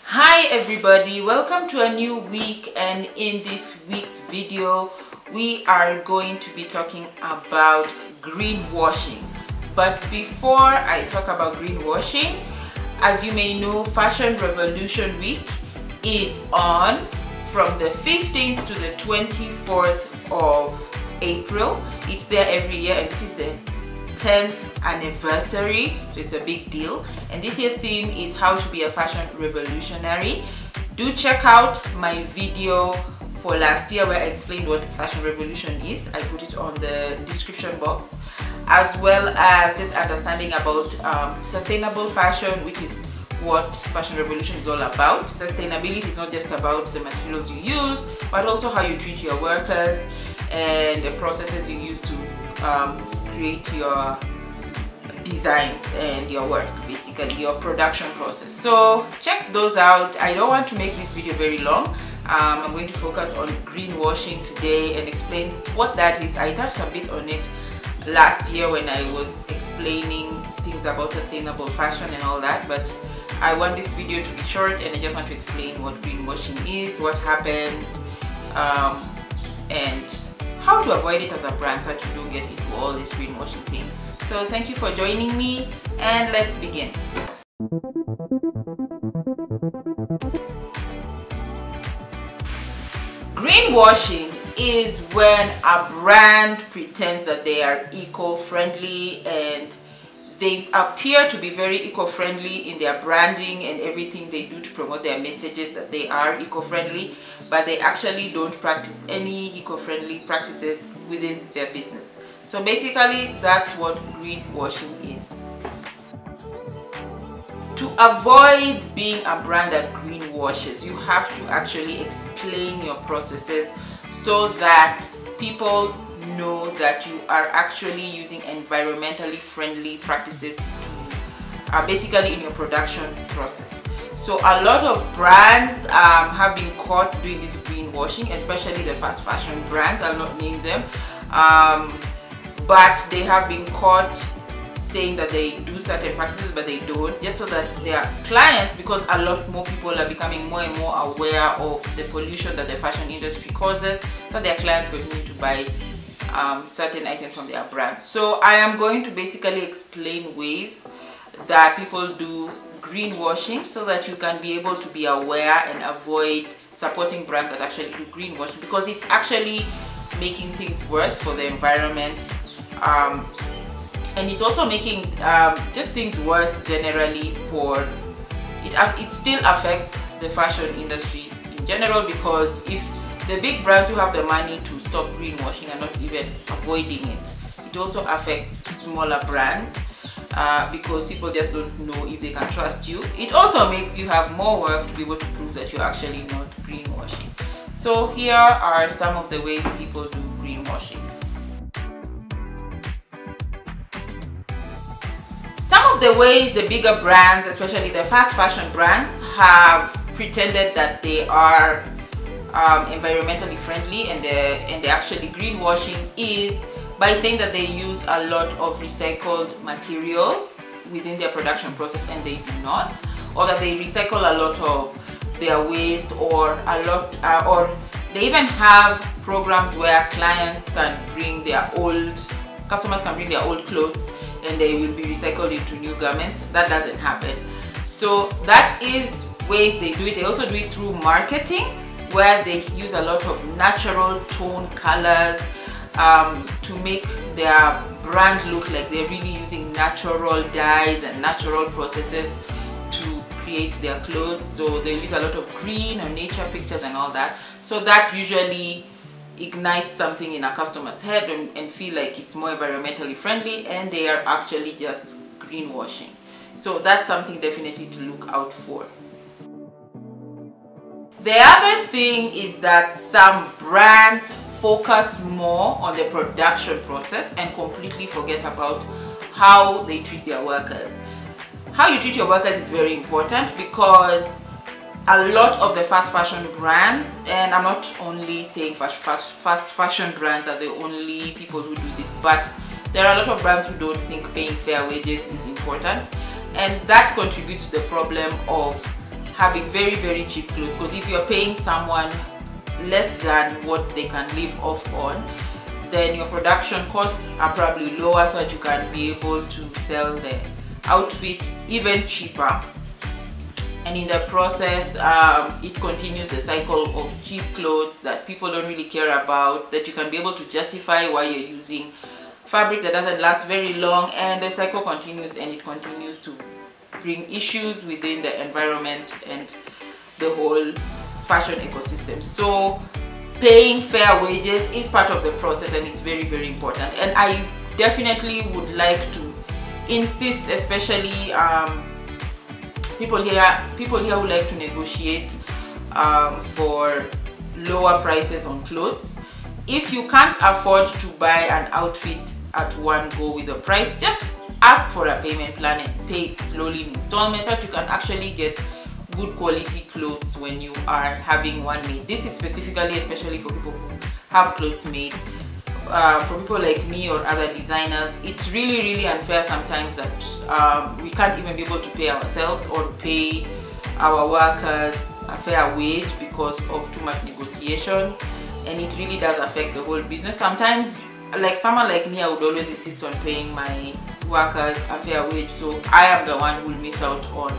Hi everybody, welcome to a new week, and in this week's video we are going to be talking about greenwashing. But before I talk about greenwashing, as you may know, Fashion Revolution Week is on from the 15th to the 24th of April. It's there every year, and this is the 10th anniversary, so it's a big deal. And this year's theme is how to be a fashion revolutionary. Do check out my video for last year where I explained what fashion revolution is. I put it on the description box, as well as just understanding about sustainable fashion, which is what fashion revolution is all about. Sustainability is not just about the materials you use, but also how you treat your workers and the processes you use to create your designs and your work, basically your production process. So check those out. I don't want to make this video very long. I'm going to focus on greenwashing today and explain what that is. I touched a bit on it last year when I was explaining things about sustainable fashion and all that, but I want this video to be short, and I just want to explain what greenwashing is, what happens, and how to avoid it as a brand so that you don't get into all this greenwashing thing. So thank you for joining me, and let's begin. Greenwashing is when a brand pretends that they are eco-friendly, and they appear to be very eco-friendly in their branding and everything they do to promote their messages that they are eco-friendly, but they actually don't practice any eco-friendly practices within their business. So basically, that's what greenwashing is. To avoid being a brand that greenwashes, you have to actually explain your processes so that people know that you are actually using environmentally friendly practices basically in your production process. So a lot of brands have been caught doing this greenwashing, especially the fast fashion brands. I'll not name them, but they have been caught saying that they do certain practices but they don't, just so that their clients, because a lot more people are becoming more and more aware of the pollution that the fashion industry causes, that their clients continue to buy certain items from their brands. So I am going to basically explain ways that people do greenwashing so that you can be able to be aware and avoid supporting brands that actually do greenwashing, because it's actually making things worse for the environment, and it's also making just things worse generally for it. It still affects the fashion industry in general, because if the big brands who have the money to stop greenwashing are not even avoiding it, it also affects smaller brands because people just don't know if they can trust you. It also makes you have more work to be able to prove that you're actually not greenwashing. So here are some of the ways people do greenwashing. Some of the ways the bigger brands, especially the fast fashion brands, have pretended that they are environmentally friendly and they're actually greenwashing is by saying that they use a lot of recycled materials within their production process, and they do not, or that they recycle a lot of their waste, or they even have programs where customers can bring their old clothes and they will be recycled into new garments. That doesn't happen. So that is ways they do it. They also do it through marketing, where they use a lot of natural tone colors to make their brand look like they're really using natural dyes and natural processes to create their clothes. So they use a lot of green or nature pictures and all that. So that usually ignites something in a customer's head and feel like it's more environmentally friendly, and they are actually just greenwashing. So that's something definitely to look out for. The other thing is that some brands focus more on the production process and completely forget about how they treat their workers. How you treat your workers is very important, because a lot of the fast fashion brands, and I'm not only saying fast fashion brands are the only people who do this, but there are a lot of brands who don't think paying fair wages is important, and that contributes to the problem of having very cheap clothes, because if you're paying someone less than what they can live off on, then your production costs are probably lower, so that you can be able to sell the outfit even cheaper. And in the process, it continues the cycle of cheap clothes that people don't really care about, that you can be able to justify why you're using fabric that doesn't last very long, and the cycle continues, and it continues to bring issues within the environment and the whole fashion ecosystem. So paying fair wages is part of the process, and it's very important. And I definitely would like to insist, especially people here who like to negotiate for lower prices on clothes. If you can't afford to buy an outfit at one go with the price, just ask for a payment plan and pay it slowly in installments, so that you can actually get good quality clothes when you are having one made. This is specifically, especially for people who have clothes made. For people like me or other designers, it's really unfair sometimes that we can't even be able to pay ourselves or pay our workers a fair wage because of too much negotiation, and it really does affect the whole business. Sometimes, like someone like me, I would always insist on paying my workers a fair wage, so I am the one who will miss out on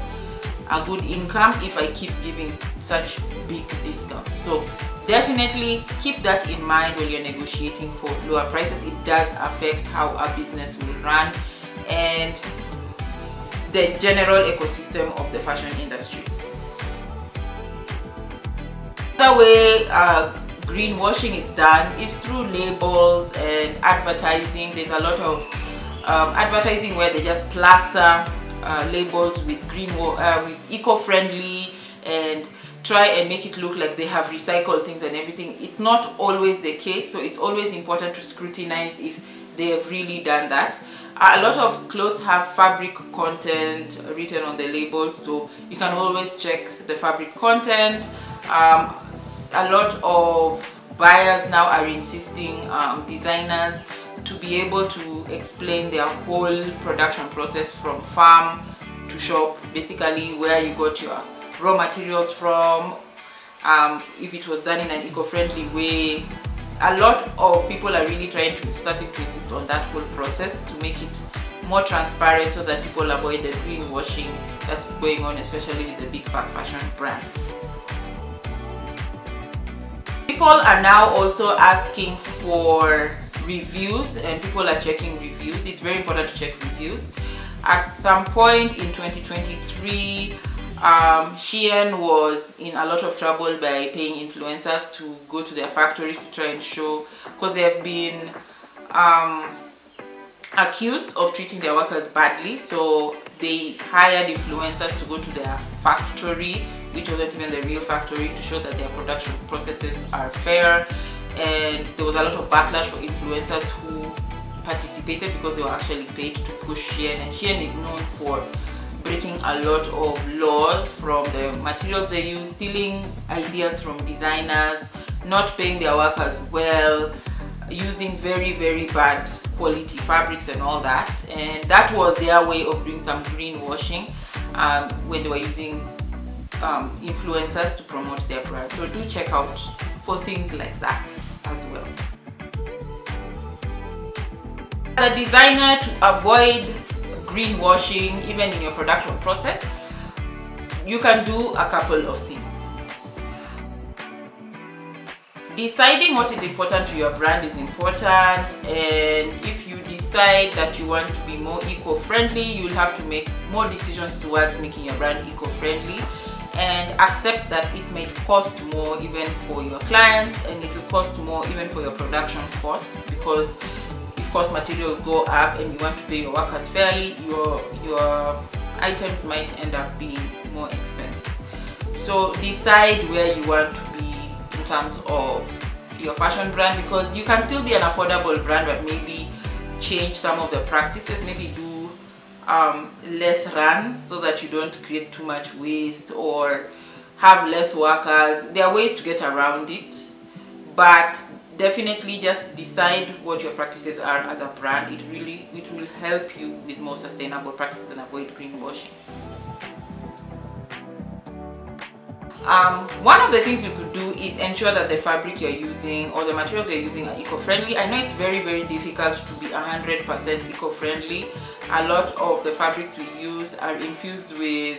a good income if I keep giving such big discounts. So definitely keep that in mind when you're negotiating for lower prices. It does affect how a business will run and the general ecosystem of the fashion industry. The way greenwashing is done is through labels and advertising. There's a lot of advertising where they just plaster labels with with eco-friendly and try and make it look like they have recycled things and everything. It's not always the case, so it's always important to scrutinize if they have really done that. A lot of clothes have fabric content written on the labels, so you can always check the fabric content. A lot of buyers now are insisting designers to be able to explain their whole production process from farm to shop, basically where you got your raw materials from, if it was done in an eco-friendly way. A lot of people are really starting to insist on that whole process to make it more transparent, so that people avoid the greenwashing that's going on, especially with the big fast fashion brands. People are now also asking for reviews, and people are checking reviews. It's very important to check reviews. At some point in 2023, Shein was in a lot of trouble by paying influencers to go to their factories to try and show, because they have been accused of treating their workers badly. So they hired influencers to go to their factory, which wasn't even the real factory, to show that their production processes are fair. And there was a lot of backlash for influencers who participated, because they were actually paid to push Shein. And Shein is known for breaking a lot of laws from the materials they use, stealing ideas from designers, not paying their workers well, using very bad quality fabrics and all that. And that was their way of doing some greenwashing when they were using influencers to promote their brand. So do check out for things like that as well. As a designer, to avoid greenwashing even in your production process, you can do a couple of things. Deciding what is important to your brand is important, and if you decide that you want to be more eco-friendly, you will have to make more decisions towards making your brand eco-friendly, and accept that it may cost more even for your clients, and it will cost more even for your production costs, because if cost materials go up and you want to pay your workers fairly, your items might end up being more expensive. So decide where you want to be in terms of your fashion brand, because you can still be an affordable brand, but maybe change some of the practices, maybe do less runs so that you don't create too much waste, or have less workers. There are ways to get around it, but definitely just decide what your practices are as a brand. It will help you with more sustainable practices and avoid greenwashing. One of the things you could do is ensure that the fabric you're using or the materials you're using are eco-friendly. I know it's very, very difficult to be 100% eco-friendly. A lot of the fabrics we use are infused with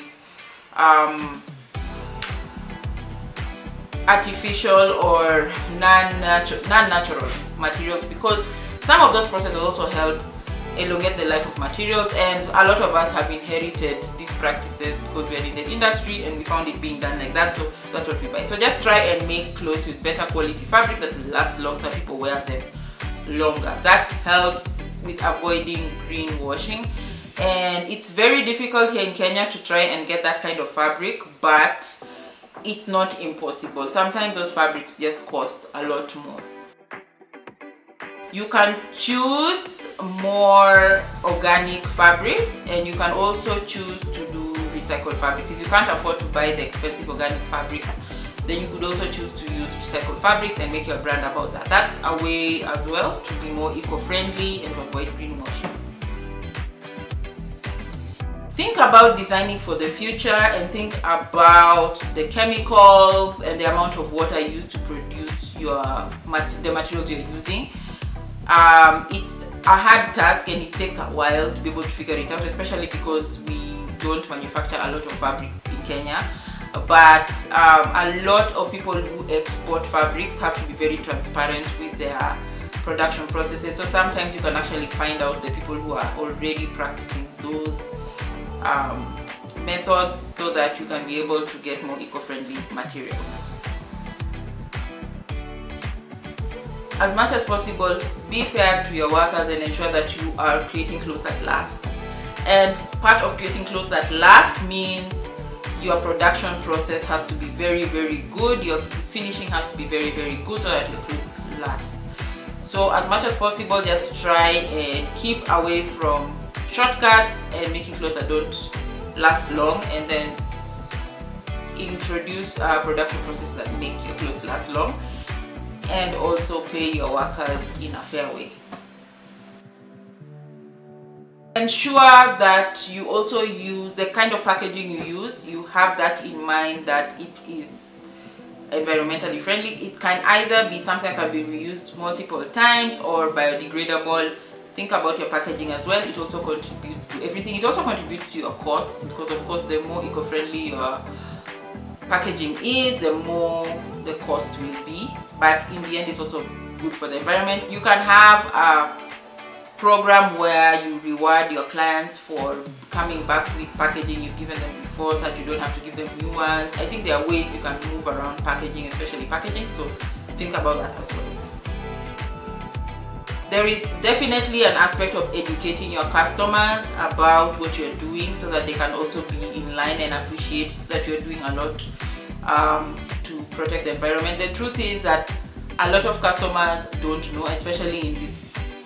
artificial or non-natural materials, because some of those processes also help elongate the life of materials, and a lot of us have inherited these practices because we're in the industry and we found it being done like that, so that's what we buy. So just try and make clothes with better quality fabric that will last long so people wear them longer. That helps with avoiding greenwashing, and it's very difficult here in Kenya to try and get that kind of fabric, but it's not impossible. Sometimes those fabrics just cost a lot more. You can choose more organic fabrics, and you can also choose to do recycled fabrics. If you can't afford to buy the expensive organic fabrics, then you could also choose to use recycled fabrics and make your brand about that. That's a way as well to be more eco-friendly and to avoid greenwashing. Think about designing for the future, and think about the chemicals and the amount of water used to produce the materials you're using. It's a hard task and it takes a while to be able to figure it out, especially because we don't manufacture a lot of fabrics in Kenya. But a lot of people who export fabrics have to be very transparent with their production processes. So sometimes you can actually find out the people who are already practicing those methods, so that you can be able to get more eco-friendly materials. As much as possible, be fair to your workers and ensure that you are creating clothes that last. And part of creating clothes that last means your production process has to be very, very good. Your finishing has to be very, very good so that your clothes last. So as much as possible, just try and keep away from shortcuts and making clothes that don't last long, and then introduce production processes that make your clothes last long, and also pay your workers in a fair way. Ensure that you also use the kind of packaging you use. You have that in mind, that it is environmentally friendly. It can either be something that can be reused multiple times or biodegradable. Think about your packaging as well. It also contributes to everything. It also contributes to your costs, because of course the more eco-friendly your packaging is, the more the cost will be. But in the end, it's also good for the environment. You can have a program where you reward your clients for coming back with packaging you've given them before, so that you don't have to give them new ones. I think there are ways you can move around packaging, especially packaging, so think about that as well. There is definitely an aspect of educating your customers about what you're doing, so that they can also be in line and appreciate that you're doing a lot to protect the environment. The truth is that a lot of customers don't know, especially in this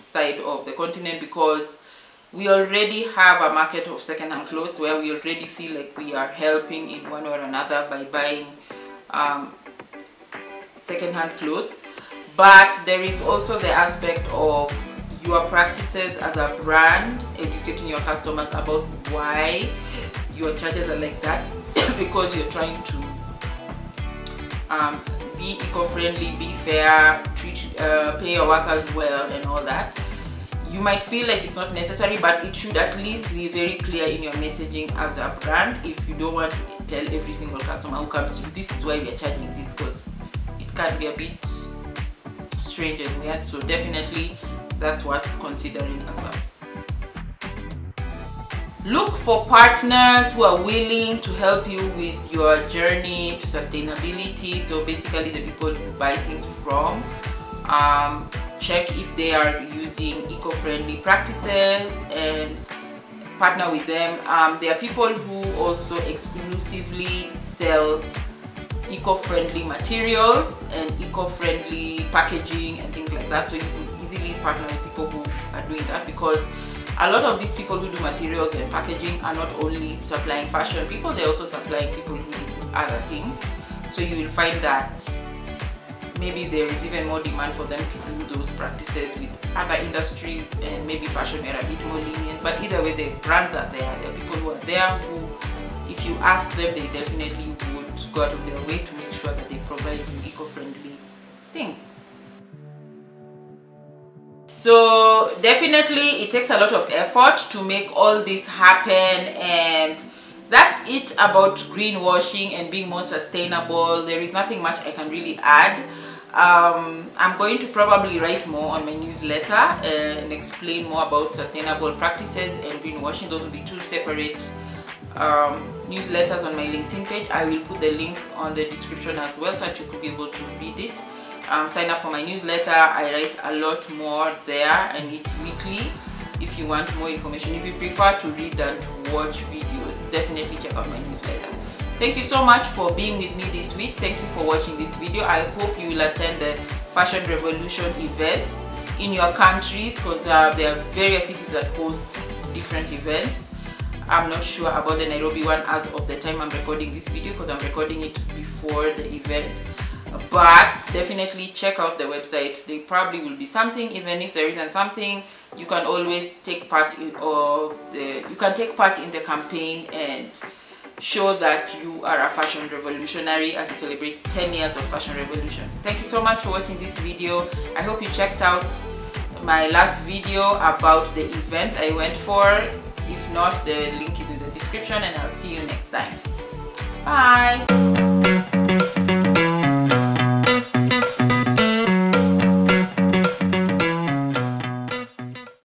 side of the continent, because we already have a market of second-hand clothes where we already feel like we are helping in one or another by buying second-hand clothes. But there is also the aspect of your practices as a brand, educating your customers about why your charges are like that, because you're trying to be eco-friendly, be fair, pay your workers well and all that. You might feel like it's not necessary, but it should at least be very clear in your messaging as a brand. If you don't want to tell every single customer who comes to you, this is why we are charging this, because it can be a bit strange and weird. So definitely that's worth considering as well. Look for partners who are willing to help you with your journey to sustainability. So basically the people you buy things from, check if they are using eco-friendly practices and partner with them. There are people who also exclusively sell eco-friendly materials and eco-friendly packaging and things like that, so you could easily partner with people who are doing that, because a lot of these people who do materials and packaging are not only supplying fashion people, they're also supplying people who do other things. So you will find that maybe there is even more demand for them to do those practices with other industries, and maybe fashion are a bit more lenient. But either way, the brands are there. There are people who are there who, if you ask them, they definitely would go out of their way to make sure that they provide you eco-friendly things. So definitely it takes a lot of effort to make all this happen, and that's it about greenwashing and being more sustainable. There is nothing much I can really add. I'm going to probably write more on my newsletter and explain more about sustainable practices and greenwashing. Those will be two separate newsletters on my LinkedIn page. I will put the link on the description as well, so that you could be able to read it. Sign up for my newsletter. I write a lot more there, and it's weekly. If you want more information, if you prefer to read than to watch videos, definitely check out my newsletter. Thank you so much for being with me this week. Thank you for watching this video. I hope you will attend the Fashion Revolution events in your countries, because there are various cities that host different events. I'm not sure about the Nairobi one as of the time I'm recording this video, because I'm recording it before the event. But definitely check out the website. There probably will be something. Even if there isn't something, you can always take part in, you can take part in the campaign and show that you are a fashion revolutionary as we celebrate 10 years of fashion revolution. Thank you so much for watching this video. I hope you checked out my last video about the event I went for. If not, the link is in the description, and I'll see you next time. Bye.